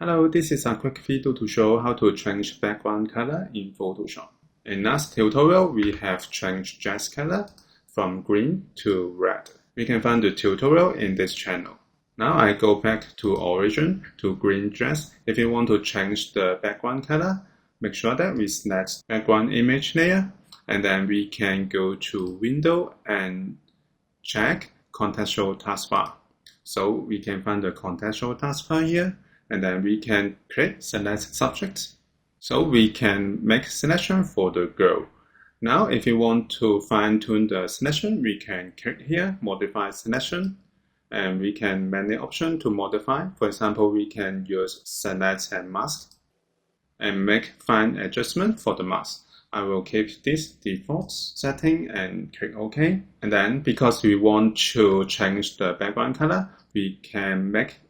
Hello, this is a quick video to show how to change background color in Photoshop. In last tutorial, we have changed dress color from green to red. We can find the tutorial in this channel. Now I go back to origin to green dress. If you want to change the background color, make sure that we select background image layer, and then we can go to window and check contextual taskbar. So we can find the contextual taskbar here, and then we can click select subject. So we can make selection for the girl. Now if you want to fine tune the selection, we can click here, modify selection, and we can many options to modify. For example, we can use select and mask and make fine adjustment for the mask. I will keep this default setting and click OK. And then because we want to change the background color, we can make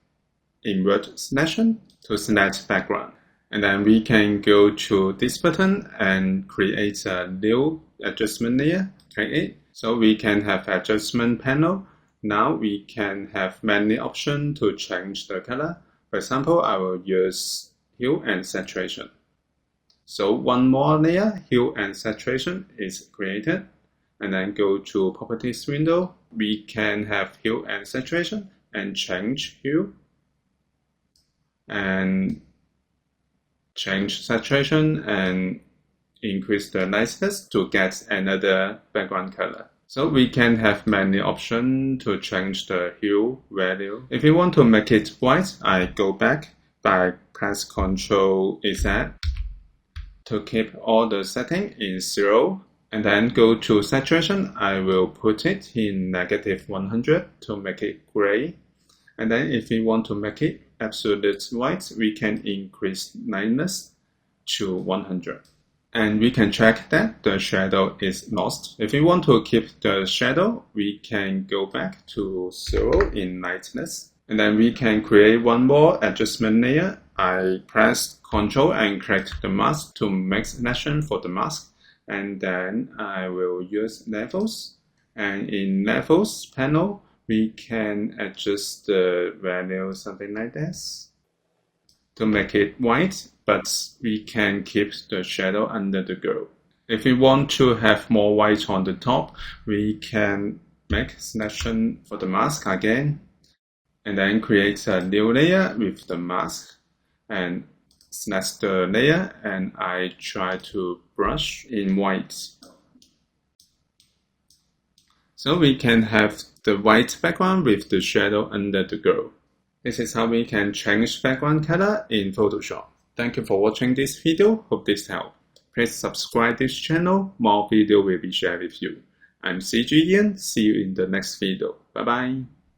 invert selection to select background. And then we can go to this button and create a new adjustment layer. Click it. So we can have adjustment panel. Now we can have many options to change the color. For example, I will use hue and saturation. So one more layer, hue and saturation, is created. And then go to properties window. We can have hue and saturation and change hue and change saturation and increase the lightness to get another background color. So we can have many options to change the hue value. If you want to make it white, I go back by press Ctrl Z to keep all the setting in 0, and then go to saturation. I will put it in -100 to make it gray. And then if we want to make it absolute white, we can increase lightness to 100. And we can check that the shadow is lost. If we want to keep the shadow, we can go back to 0 in lightness. And then we can create one more adjustment layer. I press Ctrl and click the mask to make selection for the mask. And then I will use levels. And in levels panel, we can adjust the value something like this to make it white, but we can keep the shadow under the girl. If we want to have more white on the top, we can make selection for the mask again, and then create a new layer with the mask and select the layer, and I try to brush in white. So we can have the white background with the shadow under the girl. This is how we can change background color in Photoshop. Thank you for watching this video. Hope this helped. Please subscribe this channel. More video will be shared with you. I'm CG Ian. See you in the next video. Bye bye.